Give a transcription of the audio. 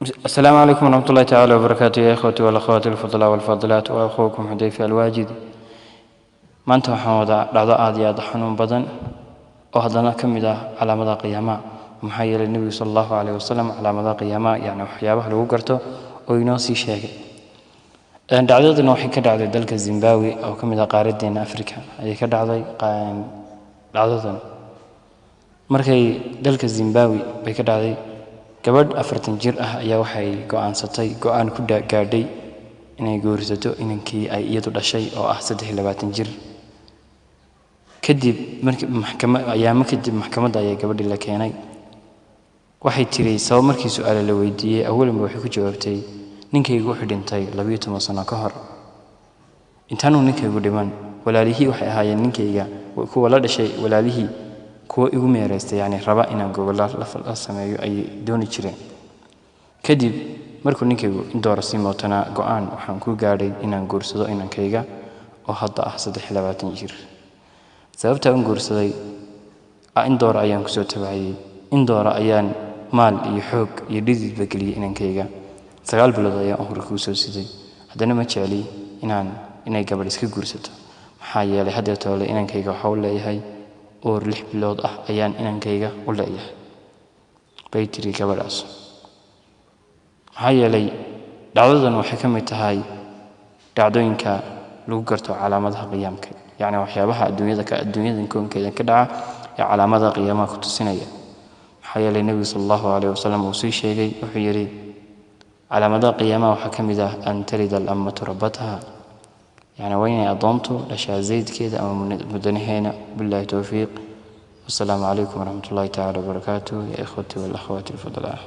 السلام عليكم ورحمة الله تعالى وبركاته يا إخوتي والأخوات الفضلاء والفاضلات وأخوكم حذيفة الواجدي. maanta waxaan wada dhacdo aad iyo aad xanuun badan oo hadana kamid ah calaamadaha qiyaamaha maxaa yeelay nabiga sallallahu alayhi wasallam calaamadaha qiyaamaha yani waxyaabaha lagu garto oo inoo sii sheegay dhacdadan waxay ka dhacday dalka Zimbabwe oo kamid ah qaaradeena Afrika ayay ka dhacday dhacdadan markay dalka Zimbabwe bay ka dhacday gabadh 40 jir ah ayaa waxay go'aan ku gaadhay inay guursato inankii ay iyadu dhashay oo ah 23 jir kadib markii maxkamadda ayaa gabadhii la keenay waxay tiri sabab markii su'aal la weydiiyay awalba waxay ku jawaabtay ninkaygu wuxuu dhintay 12 sano ka hor intaanu ninkaygu dhiman walaalihii waxay ahaayeen ninkayga kuwa la dhashay walaalihii kuwa igu meereystay yani raba inaan gobol la sameeyo ay dooni jireen kadib markuu ninkaygu indoor si mootana go'aan waxaan ku gaadhay inaan guursado inankayga oo hadda ah 23 jir sababta aan guursaday indoor ayaan ku soo tabaayay indoor ayaan maal iyo xoog iyo dhidid bageliyay inankayga 9 bilood ayaan hor ku soo siday haddana ma jeceli inay gabadh iska guursato maxaa yeelay hadda toole inankayga waxa uu leeyahay oo 6 bilood ah ayaan inankayga u leeyahay bay tiri gabadhaas maxaa yeelay dhacdadan waxay ka mid tahay dhacdooyinka lagu garto calaamadaha qiyaamka يعني waxyaabaha adduunyadan koonkeeda ka dhaca ee calaamadaha qiyaamaha ku tusinaya maxaa yeelay nabiga sallallahu alayhi wasallam uu sii sheegay wuxuu yiri calaamadaha qiyaamaha waxa kamid ah an tarida al-ammatu rabbataha يعني وين adoontu dhashaa zaydkeeda ama mudanaheena billahi tawfiiq والسلام عليكم ورحمة الله تعالى وبركاته يا إخوتي والأخوات الفضلاء.